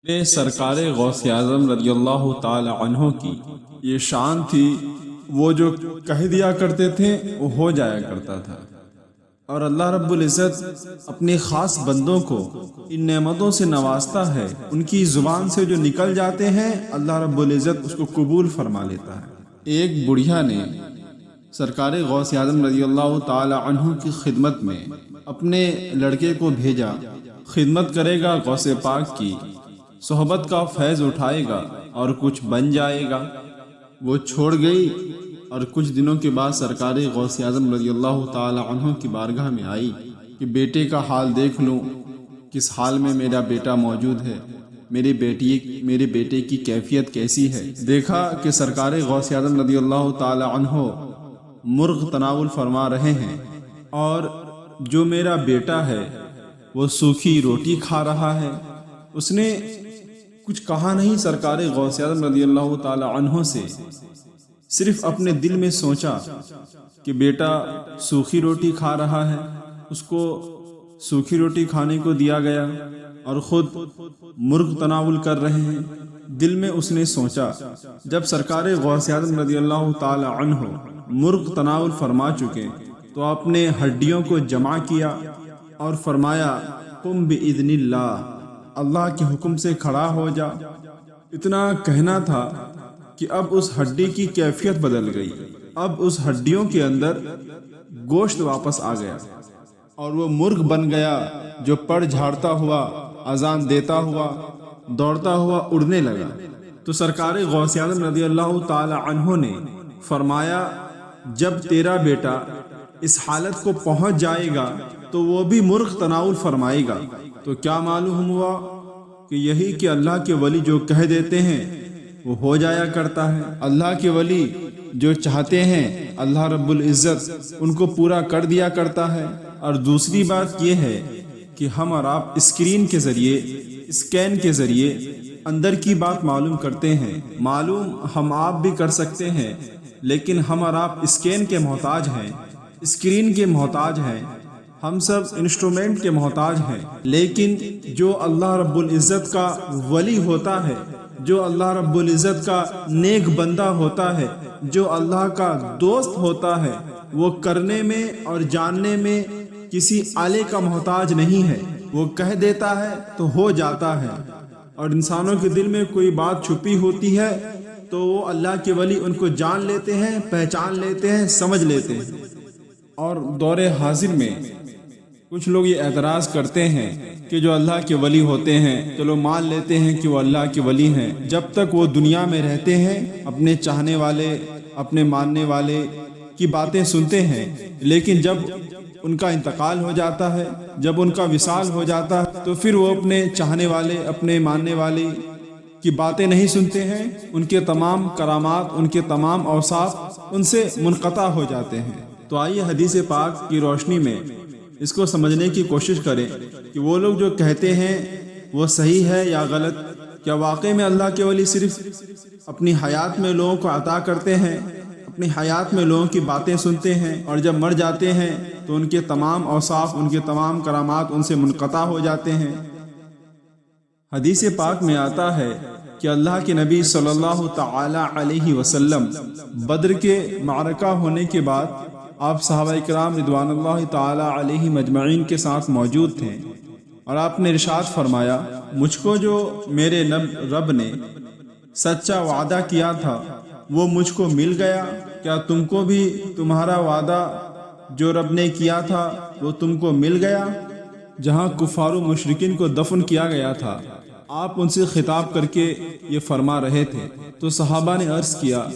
سرکار غوث اعظم رضی اللہ تعالی عنہ کی یہ شان تھی، وہ جو کہہ دیا کرتے تھے وہ ہو جایا کرتا تھا۔ اور اللہ رب العزت اپنے خاص بندوں کو ان نعمتوں سے نوازتا ہے، ان کی زبان سے جو نکل جاتے ہیں اللہ رب العزت اس کو قبول فرما لیتا ہے۔ ایک بڑھیا نے سرکار غوث اعظم رضی اللہ تعالی عنہ کی خدمت میں اپنے لڑکے کو بھیجا، خدمت کرے گا غوث پاک کی، صحبت کا فیض اٹھائے گا اور کچھ بن جائے گا۔ وہ چھوڑ گئی اور کچھ دنوں کے بعد سرکار غوث اعظم رضی اللہ تعالی عنہ کی بارگاہ میں آئی کہ بیٹے کا حال دیکھ لوں، کس حال میں میرا بیٹا موجود ہے، میرے بیٹے کی کیفیت کیسی ہے۔ دیکھا کہ سرکار غوث اعظم رضی اللہ تعالی عنہ مرغ تناول فرما رہے ہیں اور جو میرا بیٹا ہے وہ سوکھی روٹی کھا رہا ہے۔ اس نے کچھ کہا نہیں سرکار غوث اعظم رضی اللہ تعالی عنہ سے، صرف اپنے دل میں سوچا کہ بیٹا سوکھی روٹی کھا رہا ہے، اس کو سوکھی روٹی کھانے کو دیا گیا اور خود مرغ تناول کر رہے ہیں۔ دل میں اس نے سوچا، جب سرکار غوث اعظم رضی اللہ تعالی عنہ مرغ تناول فرما چکے تو آپ نے ہڈیوں کو جمع کیا اور فرمایا قم بإذن اللہ، اللہ کے حکم سے کھڑا ہو جا۔ اتنا کہنا تھا کہ اب اس ہڈی کی کیفیت بدل گئی، اب اس ہڈیوں کے اندر گوشت واپس آ گیا اور وہ مرغ بن گیا جو پر جھاڑتا ہوا، اذان دیتا ہوا، دوڑتا ہوا اڑنے لگا۔ تو سرکار غوث اعظم رضی اللہ تعالی عنہ نے فرمایا جب تیرا بیٹا اس حالت کو پہنچ جائے گا تو وہ بھی مرغ تناول فرمائے گا۔ تو کیا معلوم ہوا کہ یہی کہ اللہ کے ولی جو کہہ دیتے ہیں وہ ہو جایا کرتا ہے۔ اللہ کے ولی جو چاہتے ہیں اللہ رب العزت ان کو پورا کر دیا کرتا ہے۔ اور دوسری بات یہ ہے کہ ہم اور آپ اسکرین کے ذریعے، اسکین کے ذریعے اندر کی بات معلوم کرتے ہیں، معلوم ہم آپ بھی کر سکتے ہیں، لیکن ہم اور آپ اسکین کے محتاج ہیں، اسکرین کے محتاج ہیں، ہم سب انسٹرومنٹ کے محتاج ہیں۔ لیکن جو اللہ رب العزت کا ولی ہوتا ہے، جو اللہ رب العزت کا نیک بندہ ہوتا ہے، جو اللہ کا دوست ہوتا ہے، وہ کرنے میں اور جاننے میں کسی آلے کا محتاج نہیں ہے۔ وہ کہہ دیتا ہے تو ہو جاتا ہے۔ اور انسانوں کے دل میں کوئی بات چھپی ہوتی ہے تو وہ اللہ کے ولی ان کو جان لیتے ہیں، پہچان لیتے ہیں، سمجھ لیتے ہیں۔ اور دور حاضر میں کچھ لوگ یہ اعتراض کرتے ہیں کہ جو اللہ کے ولی ہوتے ہیں چلو مان لیتے ہیں کہ وہ اللہ کے ولی ہیں، جب تک وہ دنیا میں رہتے ہیں اپنے چاہنے والے، اپنے ماننے والے کی باتیں سنتے ہیں، لیکن جب ان کا انتقال ہو جاتا ہے، جب ان کا وصال ہو جاتا ہے تو پھر وہ اپنے چاہنے والے، اپنے ماننے والے کی باتیں نہیں سنتے ہیں، ان کے تمام کرامات، ان کے تمام اوصاف ان سے منقطع ہو جاتے ہیں۔ تو آئیے حدیث پاک کی روشنی میں اس کو سمجھنے کی کوشش کریں کہ وہ لوگ جو کہتے ہیں وہ صحیح ہے یا غلط۔ کیا واقعی میں اللہ کے ولی صرف اپنی حیات میں لوگوں کو عطا کرتے ہیں، اپنی حیات میں لوگوں کی باتیں سنتے ہیں اور جب مر جاتے ہیں تو ان کے تمام اوصاف، ان کے تمام کرامات ان سے منقطع ہو جاتے ہیں؟ حدیث پاک میں آتا ہے کہ اللہ کے نبی صلی اللہ تعالی علیہ وسلم بدر کے معرکہ ہونے کے بعد آپ صحابہ کرام رضوان اللہ تعالی علیہ مجمعین کے ساتھ موجود تھے اور آپ نے ارشاد فرمایا مجھ کو جو میرے رب نے سچا وعدہ کیا تھا وہ مجھ کو مل گیا، کیا تم کو بھی تمہارا وعدہ جو رب نے کیا تھا وہ تم کو مل گیا؟ جہاں کفار و مشرکین کو دفن کیا گیا تھا آپ ان سے خطاب کر کے یہ فرما رہے تھے۔ تو صحابہ نے عرض کیا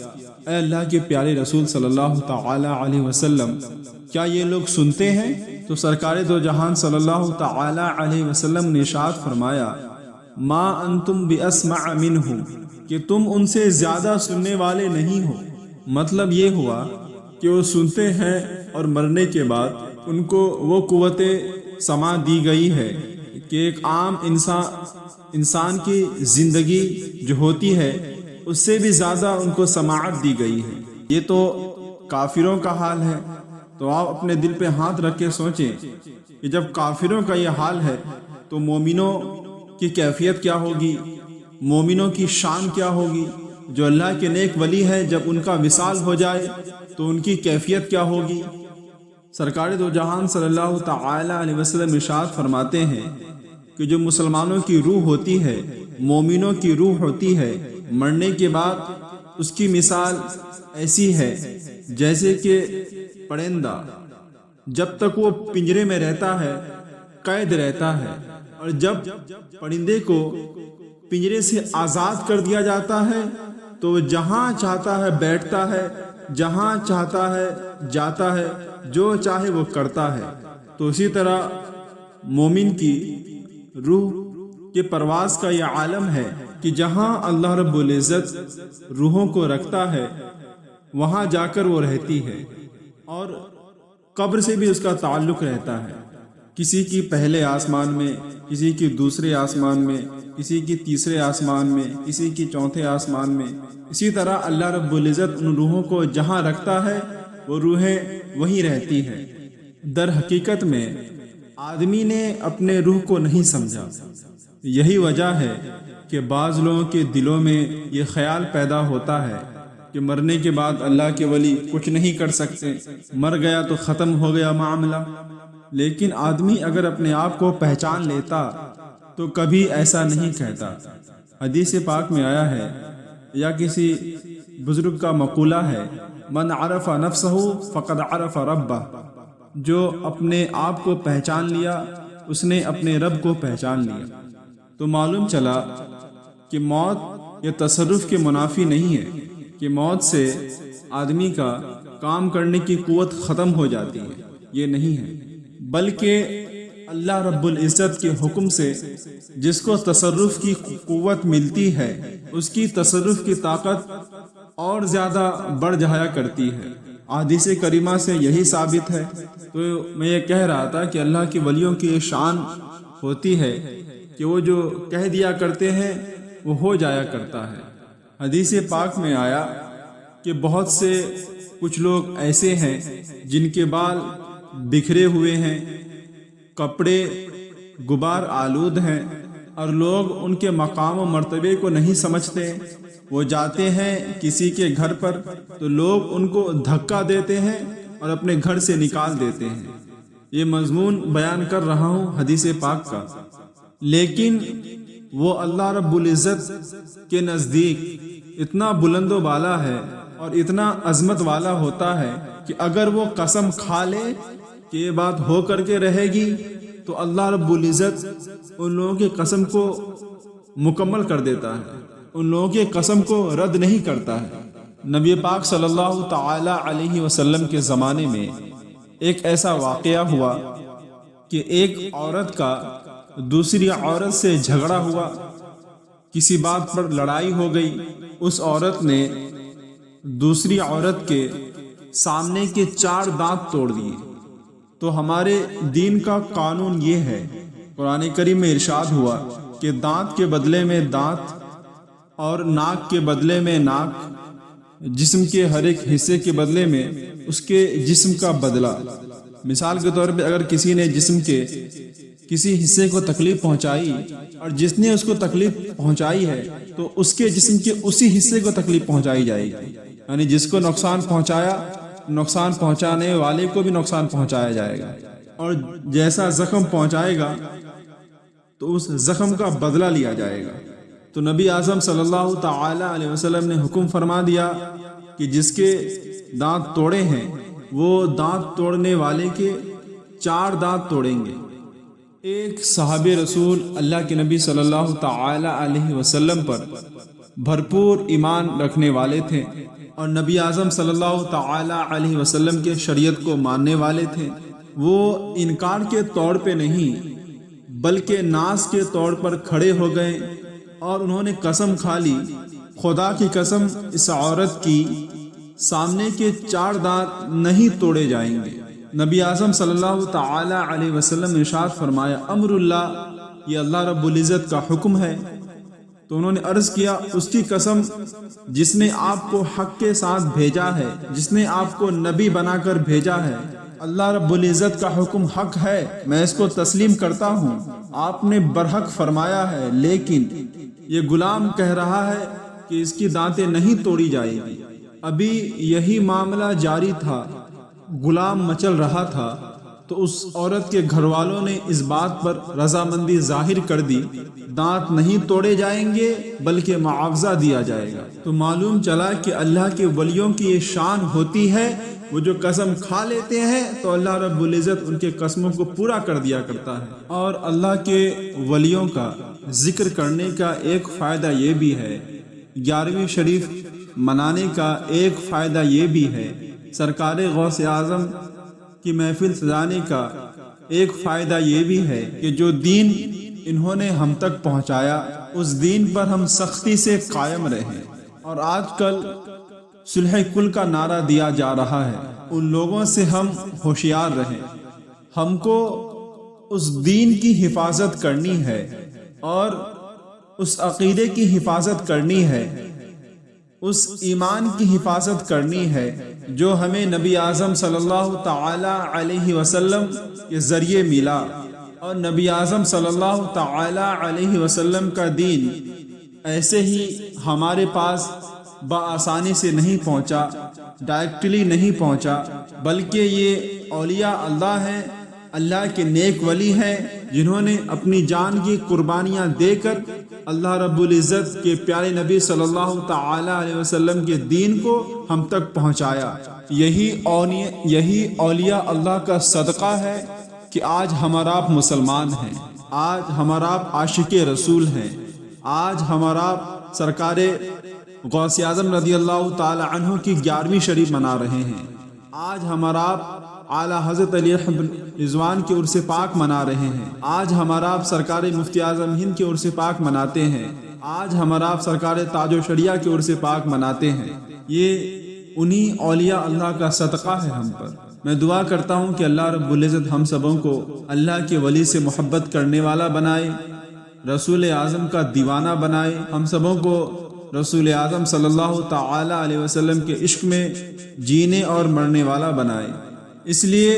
اے اللہ کے پیارے رسول صلی اللہ تعالی علیہ وسلم، کیا یہ لوگ سنتے ہیں؟ تو سرکار دو جہان صلی اللہ تعالی علیہ وسلم نے ارشاد فرمایا ما انتم باسمع منہم، کہ تم ان سے زیادہ سننے والے نہیں ہو۔ مطلب یہ ہوا کہ وہ سنتے ہیں اور مرنے کے بعد ان کو وہ قوت سماع دی گئی ہے کہ ایک عام انسان کی زندگی جو ہوتی ہے اس سے بھی زیادہ ان کو سماعت دی گئی ہے۔ یہ تو کافروں کا حال ہے، تو آپ اپنے دل پہ ہاتھ رکھ کے سوچیں کہ جب کافروں کا یہ حال ہے تو مومنوں کی کیفیت کیا ہوگی؟ مومنوں کی شان کیا ہوگی، جو اللہ کے نیک ولی ہے جب ان کا وصال ہو جائے تو ان کی کیفیت کیا ہوگی۔ سرکار دو جہان صلی اللہ تعالی علیہ وسلم ارشاد فرماتے ہیں کہ جو مسلمانوں کی روح ہوتی ہے، مومنوں کی روح ہوتی ہے، مرنے کے بعد اس کی مثال ایسی ہے جیسے کہ پرندہ جب تک وہ پنجرے میں رہتا ہے قید رہتا ہے، اور جب پرندے کو پنجرے سے آزاد کر دیا جاتا ہے تو وہ جہاں چاہتا ہے بیٹھتا ہے، جہاں چاہتا ہے جاتا ہے، جو چاہے وہ کرتا ہے۔ تو اسی طرح مومن کی روح کے پرواز کا یہ عالم ہے کہ جہاں اللہ رب العزت روحوں کو رکھتا ہے وہاں جا کر وہ رہتی ہے، اور قبر سے بھی اس کا تعلق رہتا ہے۔ کسی کی پہلے آسمان میں، کسی کی دوسرے آسمان میں، کسی کی تیسرے آسمان میں، کسی کی چوتھے آسمان میں۔ اسی طرح اللہ رب العزت ان روحوں کو جہاں رکھتا ہے وہ روحیں وہیں رہتی ہیں۔ در حقیقت میں آدمی نے اپنے روح کو نہیں سمجھا۔ یہی وجہ ہے کہ بعض لوگوں کے دلوں میں یہ خیال پیدا ہوتا ہے کہ مرنے کے بعد اللہ کے ولی کچھ نہیں کر سکتے، مر گیا تو ختم ہو گیا معاملہ۔ لیکن آدمی اگر اپنے آپ کو پہچان لیتا تو کبھی ایسا نہیں کہتا۔ حدیث پاک میں آیا ہے یا کسی بزرگ کا مقولہ ہے، من عرف نفسہ فقد عرف ربہ، جو اپنے آپ کو پہچان لیا اس نے اپنے رب کو پہچان لیا۔ تو معلوم چلا کہ موت یہ تصرف کے منافی نہیں ہے کہ موت سے آدمی کا کام کرنے کی قوت ختم ہو جاتی ہے، یہ نہیں ہے، بلکہ اللہ رب العزت کے حکم سے جس کو تصرف کی قوت ملتی ہے اس کی تصرف کی طاقت اور زیادہ بڑھ جایا کرتی ہے۔ حدیث کریمہ سے یہی ثابت ہے۔ تو میں یہ کہہ رہا تھا کہ اللہ کے ولیوں کی یہ شان ہوتی ہے کہ وہ جو کہہ دیا کرتے ہیں وہ ہو جایا کرتا ہے۔ حدیث پاک میں آیا کہ بہت سے کچھ لوگ ایسے ہیں جن کے بال بکھرے ہوئے ہیں، کپڑے غبار آلود ہیں، اور لوگ ان کے مقام و مرتبے کو نہیں سمجھتے۔ وہ جاتے ہیں کسی کے گھر پر تو لوگ ان کو دھکا دیتے ہیں اور اپنے گھر سے نکال دیتے ہیں۔ یہ مضمون بیان کر رہا ہوں حدیث پاک کا، لیکن وہ اللہ رب العزت کے نزدیک اتنا بلند و بالا ہے اور اتنا عظمت والا ہوتا ہے کہ اگر وہ قسم کھا لے کہ یہ بات ہو کر کے رہے گی تو اللہ رب العزت ان لوگوں کی قسم کو مکمل کر دیتا ہے، ان لوگوں کی قسم کو رد نہیں کرتا ہے۔ نبی پاک صلی اللہ تعالی علیہ وسلم کے زمانے میں ایک ایسا واقعہ ہوا کہ ایک عورت کا دوسری عورت سے جھگڑا ہوا، کسی بات پر لڑائی ہو گئی۔ اس عورت نے دوسری عورت کے سامنے کے 4 دانت توڑ دیے۔ تو ہمارے دین کا قانون یہ ہے، قرآن کریم میں ارشاد ہوا کہ دانت کے بدلے میں دانت اور ناک کے بدلے میں ناک، جسم کے ہر ایک حصے کے بدلے میں اس کے جسم کا بدلہ۔ مثال کے طور پہ اگر کسی نے جسم کے کسی حصے کو تکلیف پہنچائی اور جس نے اس کو تکلیف پہنچائی ہے تو اس کے جسم کے اسی حصے کو تکلیف پہنچائی جائے گی، یعنی جس کو نقصان پہنچایا، نقصان پہنچانے والے کو بھی نقصان پہنچایا جائے گا، اور جیسا زخم پہنچائے گا تو اس زخم کا بدلہ لیا جائے گا۔ تو نبی اعظم صلی اللہ تعالی علیہ وسلم نے حکم فرما دیا کہ جس کے دانت توڑے ہیں وہ دانت توڑنے والے کے 4 دانت توڑیں گے۔ ایک صحابی رسول اللہ کے نبی صلی اللہ تعالی علیہ وسلم پر بھرپور ایمان رکھنے والے تھے اور نبی اعظم صلی اللہ تعالی علیہ وسلم کے شریعت کو ماننے والے تھے۔ وہ انکار کے طور پہ نہیں بلکہ ناز کے طور پر کھڑے ہو گئے اور انہوں نے قسم کھا لی، خدا کی قسم اس عورت کی سامنے کے 4 دانت نہیں توڑے جائیں گے۔ نبی اعظم صلی اللہ تعالی علیہ وسلم نے ارشاد فرمایا، امر اللہ، یہ اللہ رب العزت کا حکم ہے۔ تو انہوں نے عرض کیا، اس کی قسم جس نے آپ کو حق کے ساتھ بھیجا ہے، جس نے آپ کو نبی بنا کر بھیجا ہے، اللہ رب العزت کا حکم حق ہے، میں اس کو تسلیم کرتا ہوں، آپ نے برحق فرمایا ہے، لیکن یہ غلام کہہ رہا ہے کہ اس کی دانتیں نہیں توڑی جائے گی۔ ابھی یہی معاملہ جاری تھا، غلام مچل رہا تھا، تو اس عورت کے گھر والوں نے اس بات پر رضامندی ظاہر کر دی، دانت نہیں توڑے جائیں گے بلکہ معاوضہ دیا جائے گا۔ تو معلوم چلا کہ اللہ کے ولیوں کی یہ شان ہوتی ہے، وہ جو قسم کھا لیتے ہیں تو اللہ رب العزت ان کے قسموں کو پورا کر دیا کرتا ہے۔ اور اللہ کے ولیوں کا ذکر کرنے کا ایک فائدہ یہ بھی ہے، 11ویں شریف منانے کا ایک فائدہ یہ بھی ہے، سرکار غوث اعظم کی محفل سجانے کا ایک فائدہ یہ بھی ہے کہ جو دین انہوں نے ہم تک پہنچایا اس دین پر ہم سختی سے قائم رہیں۔ اور آج کل صلح کل کا نعرہ دیا جا رہا ہے، ان لوگوں سے ہم ہوشیار رہیں۔ ہم کو اس دین کی حفاظت کرنی ہے اور اس عقیدے کی حفاظت کرنی ہے، اس ایمان کی حفاظت کرنی ہے جو ہمیں نبی اعظم صلی اللہ تعالی علیہ وسلم کے ذریعے ملا۔ اور نبی اعظم صلی اللہ تعالی علیہ وسلم کا دین ایسے ہی ہمارے پاس بآسانی سے نہیں پہنچا، ڈائریکٹلی نہیں پہنچا، بلکہ یہ اولیاء اللہ ہیں، اللہ کے نیک ولی ہیں، جنہوں نے اپنی جان کی قربانیاں دے کر اللہ رب العزت کے پیارے نبی صلی اللہ تعالی علیہ وسلم کے دین کو ہم تک پہنچایا۔ یہی اولیاء اللہ کا صدقہ ہے کہ آج ہمارا آپ مسلمان ہیں، آج ہمارا آپ عاشق رسول ہیں، آج ہمارا آپ سرکار غوث اعظم رضی اللہ تعالی عنہ کی 11ویں شریف منا رہے ہیں، آج ہمارا آپ اعلیٰ حضرت علی رضوان کے عرس پاک منا رہے ہیں، آج ہمارا آپ سرکار مفتی اعظم ہند کے عرس پاک مناتے ہیں، آج ہمارا آپ سرکار تاج و شریعہ کے عرس پاک مناتے ہیں۔ یہ انہی اولیاء اللہ کا صدقہ ہے ہم پر۔ میں دعا کرتا ہوں کہ اللہ رب العزت ہم سبوں کو اللہ کے ولی سے محبت کرنے والا بنائے، رسول اعظم کا دیوانہ بنائے، ہم سبوں کو رسول اعظم صلی اللہ تعالی علیہ وسلم کے عشق میں جینے اور مرنے والا بنائے۔ اس لیے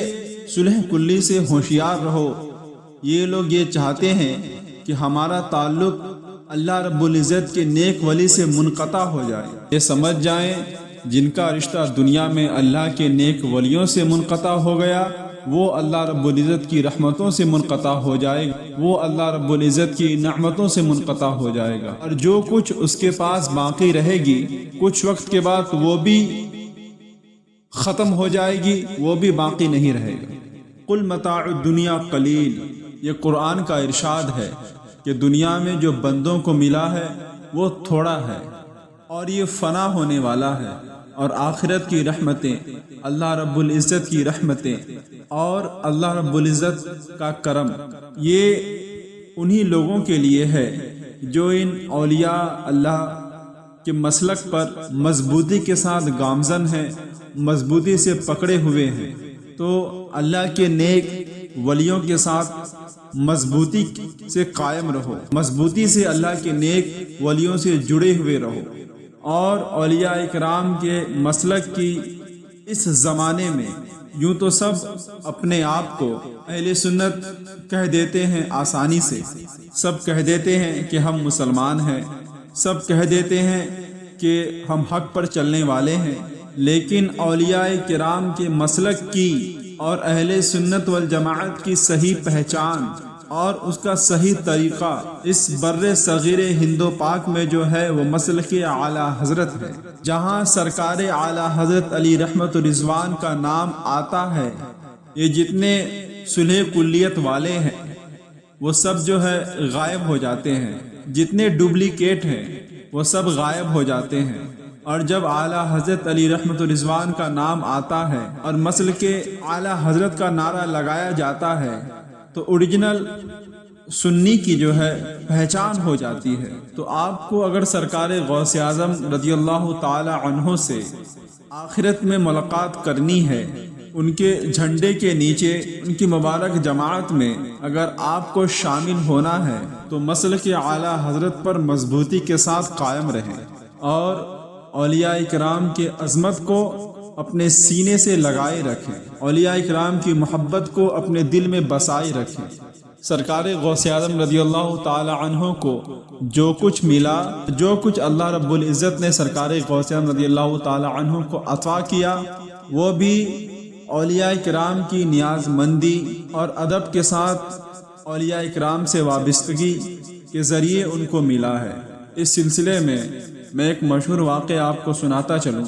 صلح کلی سے ہوشیار رہو۔ یہ لوگ یہ چاہتے ہیں کہ ہمارا تعلق اللہ رب العزت کے نیک ولی سے منقطع ہو جائے۔ یہ سمجھ جائیں جن کا رشتہ دنیا میں اللہ کے نیک ولیوں سے منقطع ہو گیا، وہ اللہ رب العزت کی رحمتوں سے منقطع ہو جائے گا، وہ اللہ رب العزت کی نعمتوں سے منقطع ہو جائے گا، اور جو کچھ اس کے پاس باقی رہے گی کچھ وقت کے بعد وہ بھی ختم ہو جائے گی، وہ بھی باقی نہیں رہے گا۔ قل متاع الدنیا قلیل، یہ قرآن کا ارشاد ہے کہ دنیا میں جو بندوں کو ملا ہے وہ تھوڑا ہے اور یہ فنا ہونے والا ہے، اور آخرت کی رحمتیں، اللہ رب العزت کی رحمتیں اور اللہ رب العزت کا کرم یہ انہی لوگوں کے لیے ہے جو ان اولیاء اللہ کے مسلک پر مضبوطی کے ساتھ گامزن ہیں، مضبوطی سے پکڑے ہوئے ہیں۔ تو اللہ کے نیک ولیوں کے ساتھ مضبوطی سے قائم رہو، مضبوطی سے اللہ کے نیک ولیوں سے جڑے ہوئے رہو، اور اولیاء اکرام کے مسلک کی اس زمانے میں یوں تو سب اپنے آپ کو اہل سنت کہہ دیتے ہیں، آسانی سے سب کہہ دیتے ہیں کہ ہم مسلمان ہیں، سب کہہ دیتے ہیں کہ ہم حق پر چلنے والے ہیں، لیکن اولیاء کرام کے مسلک کی اور اہل سنت والجماعت کی صحیح پہچان اور اس کا صحیح طریقہ اس بر صغیر ہند و پاک میں جو ہے وہ مسلک اعلیٰ حضرت ہے۔ جہاں سرکار اعلیٰ حضرت علی رحمت رضوان کا نام آتا ہے، یہ جتنے صلح کلیت والے ہیں وہ سب جو ہے غائب ہو جاتے ہیں، جتنے ڈپلیکیٹ ہیں وہ سب غائب ہو جاتے ہیں، اور جب اعلیٰ حضرت علی رحمت رضوان کا نام آتا ہے اور مسلک اعلیٰ حضرت کا نعرہ لگایا جاتا ہے تو اوریجنل سنی کی جو ہے پہچان ہو جاتی ہے۔ تو آپ کو اگر سرکار غوث اعظم رضی اللہ تعالی عنہ سے آخرت میں ملاقات کرنی ہے، ان کے جھنڈے کے نیچے ان کی مبارک جماعت میں اگر آپ کو شامل ہونا ہے تو مسلک اعلیٰ حضرت پر مضبوطی کے ساتھ قائم رہیں، اور اولیاء اکرام کے عظمت کو اپنے سینے سے لگائے رکھیں، اولیاء اکرام کی محبت کو اپنے دل میں بسائے رکھیں، سرکار غوث اعظم رضی اللہ تعالی عنہ کو جو کچھ ملا، جو کچھ اللہ رب العزت نے سرکار غوث اعظم رضی اللہ تعالی عنہ کو عطا کیا، وہ بھی اولیاء کرام کی نیاز مندی اور ادب کے ساتھ اولیاء کرام سے وابستگی کے ذریعے ان کو ملا ہے۔ اس سلسلے میں ایک مشہور واقعہ آپ کو سناتا چلوں۔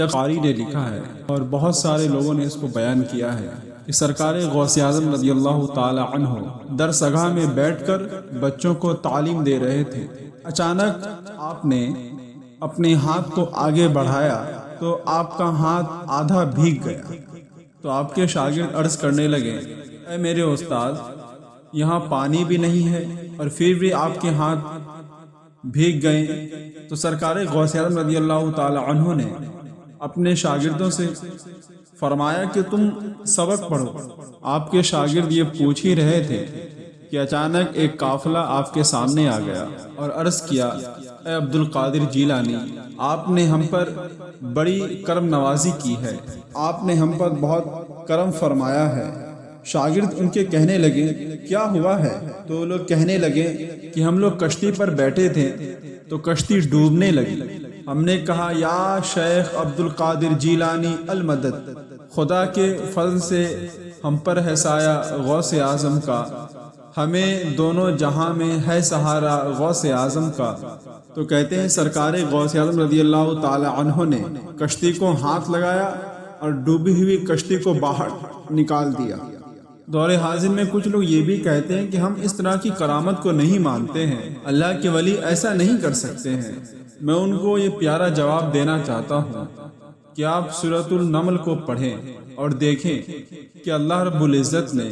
قاری نے لکھا ہے اور بہت سارے لوگوں نے اس کو بیان کیا ہے کہ سرکار غوث اعظم رضی اللہ تعالی عنہ درسگاہ میں بیٹھ کر بچوں کو تعلیم دے رہے تھے۔ اچانک آپ نے اپنے ہاتھ کو آگے بڑھایا تو آپ کا ہاتھ آدھا بھیگ گیا، تو آپ کے شاگرد عرض کرنے لگے، اے میرے استاد، یہاں پانی بھی نہیں ہے اور پھر بھی آپ کے ہاتھ بھیگ گئے۔ تو سرکار غوث اعظم رضی اللہ تعالی عنہ نے اپنے شاگردوں سے فرمایا کہ تم سبق پڑھو۔ آپ کے شاگرد یہ پوچھ ہی رہے تھے کہ اچانک ایک قافلہ آپ کے سامنے آ گیا اور عرض کیا، اے عبد القادر جیلانی، آپ نے ہم پر بڑی کرم نوازی کی ہے، آپ نے ہم پر بہت کرم فرمایا ہے۔ شاگرد ان کے کہنے لگے، کیا ہوا ہے؟ تو وہ لوگ کہنے لگے کہ ہم لوگ کشتی پر بیٹھے تھے تو کشتی ڈوبنے لگی۔ ہم نے کہا، یا شیخ عبد القادر جیلانی المدد، خدا کے فضل سے ہم پر ہے سایہ غوث اعظم کا، ہمیں دونوں جہاں میں ہے سہارا غوث اعظم کا۔ تو کہتے ہیں سرکار غوث اعظم رضی اللہ تعالی عنہ نے کشتی کو ہاتھ لگایا اور ڈوبی ہوئی کشتی کو باہر نکال دیا۔ دور حاضر میں کچھ لوگ یہ بھی کہتے ہیں کہ ہم اس طرح کی کرامت کو نہیں مانتے ہیں، اللہ کے ولی ایسا نہیں کر سکتے ہیں۔ میں ان کو یہ پیارا جواب دینا چاہتا ہوں کہ آپ سورۃ النمل کو پڑھیں اور دیکھیں کہ اللہ رب العزت نے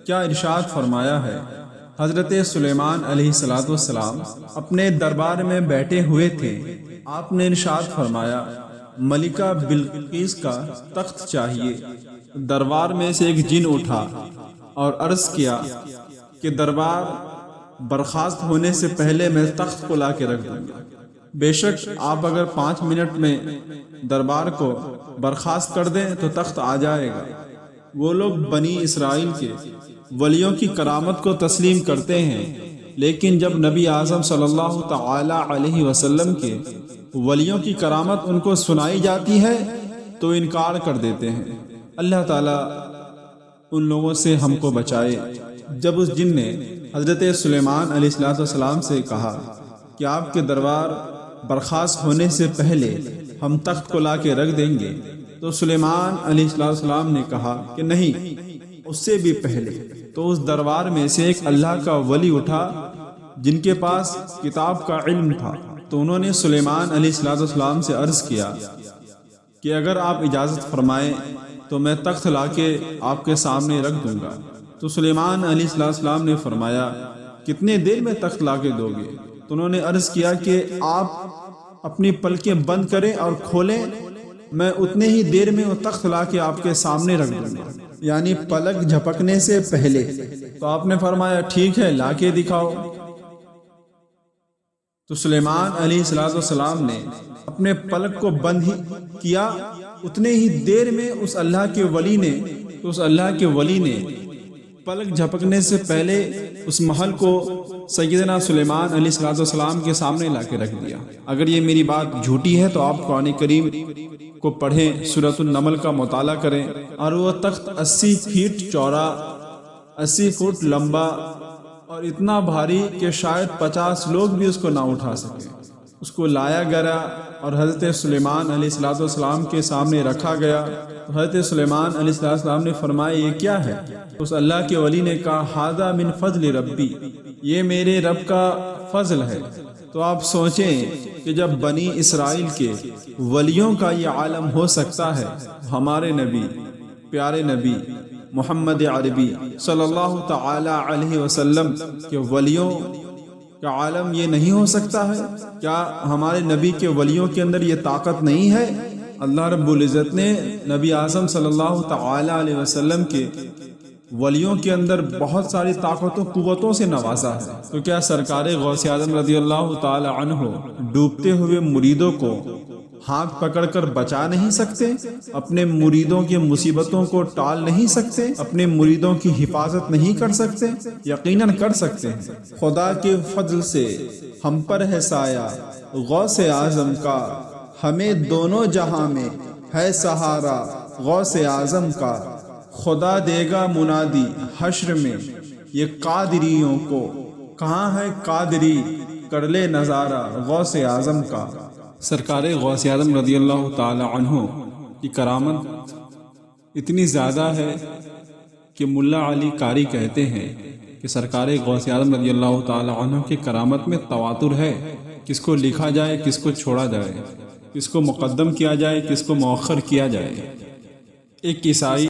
کیا ارشاد فرمایا ہے۔ حضرت سلیمان علیہ السلام اپنے دربار میں بیٹھے ہوئے تھے، آپ نے ارشاد فرمایا، ملکہ بلقیس کا تخت چاہیے۔ دربار میں سے ایک جن اٹھا اور عرض کیا کہ دربار برخاست ہونے سے پہلے میں تخت کو لا کے رکھ دوں گا۔ بے شک آپ اگر 5 منٹ میں دربار کو برخاست کر دیں تو تخت آ جائے گا۔ وہ لوگ بنی اسرائیل کے ولیوں کی کرامت کو تسلیم کرتے ہیں، لیکن جب نبی اعظم صلی اللہ تعالی علیہ وسلم کے ولیوں کی کرامت ان کو سنائی جاتی ہے تو انکار کر دیتے ہیں۔ اللہ تعالیٰ ان لوگوں سے ہم کو بچائے۔ جب اس جن نے حضرت سلیمان علیہ السلام سے کہا کہ آپ کے دربار برخاست ہونے سے پہلے ہم تخت کو لا کے رکھ دیں گے، تو سلیمان علیہ السلام نے کہا کہ نہیں، اس سے بھی پہلے۔ تو اس دربار میں سے ایک اللہ کا ولی اٹھا جن کے پاس کتاب کا علم تھا، تو انہوں نے سلیمان علیہ السلام سے عرض کیا کہ اگر آپ اجازت فرمائیں تو میں تخت لا کے آپ کے سامنے رکھ دوں گا۔ تو سلیمان علیہ السلام نے فرمایا، کتنے دیر میں تخت لا کے دو گے؟ تو انہوں نے عرض کیا کہ آپ اپنی پلکیں بند کریں اور کھولیں، میں اتنے ہی دیر میں وہ تخت لا کے آپ کے سامنے رکھ دوں گا، یعنی پلک جھپکنے سے پہلے۔ تو آپ نے فرمایا، ٹھیک ہے، لا کے دکھاؤ۔ تو سلیمان علیہ السلام نے اپنے پلک کو بند ہی کیا، اتنے ہی دیر میں اس اللہ کے ولی نے پلک جھپکنے سے پہلے اس محل کو سیدنا سلیمان علیہ السلام کے سامنے لا کے رکھ دیا۔ اگر یہ میری بات جھوٹی ہے تو آپ قرآن کریم کو پڑھیں، سورۃ النمل کا مطالعہ کریں، اور وہ تخت 80 فٹ چوڑا، 80 فٹ لمبا اور اتنا بھاری کہ شاید 50 لوگ بھی اس کو نہ اٹھا سکیں۔ اس کو لایا گیا اور حضرت سلیمان علیہ السلام کے سامنے رکھا گیا۔ حضرت سلیمان علیہ السلام نے فرمایا، یہ کیا ہے؟ اس اللہ کے ولی نے کہا، ھذا من فضل ربی، یہ میرے رب کا فضل ہے۔ تو آپ سوچیں کہ جب بنی اسرائیل کے ولیوں کا یہ عالم ہو سکتا ہے، ہمارے نبی، پیارے نبی محمد عربی صلی اللہ تعالی علیہ وسلم کے ولیوں کا عالم یہ نہیں ہو سکتا ہے؟ کیا ہمارے نبی کے ولیوں کے اندر یہ طاقت نہیں ہے؟ اللہ رب العزت نے نبی اعظم صلی اللہ تعالی علیہ وسلم کے ولیوں کے اندر بہت ساری طاقتوں قوتوں سے نوازا ہے۔ تو کیا سرکار غوث اعظم رضی اللہ تعالی عنہ ڈوبتے ہوئے مریدوں کو ہاتھ پکڑ کر بچا نہیں سکتے؟ اپنے مریدوں کی مصیبتوں کو ٹال نہیں سکتے؟ اپنے مریدوں کی حفاظت نہیں کر سکتے؟ یقیناً کر سکتے ہیں۔ خدا کے فضل سے ہم پر ہے سایہ غوث اعظم کا، ہمیں دونوں جہاں میں ہے سہارا غوث اعظم کا۔ خدا دے گا منادی حشر میں یہ قادریوں کو، کہاں ہے قادری کر لے نظارہ غوث اعظم کا۔ سرکار غوث اعظم رضی اللہ تعالی عنہ کی کرامت اتنی زیادہ ہے کہ ملا علی قاری کہتے ہیں کہ سرکار غوث اعظم رضی اللہ تعالی عنہ کی کرامت میں تواتر ہے، کس کو لکھا جائے کس کو چھوڑا جائے، کس کو مقدم کیا جائے کس کو مؤخر کیا جائے۔ ایک عیسائی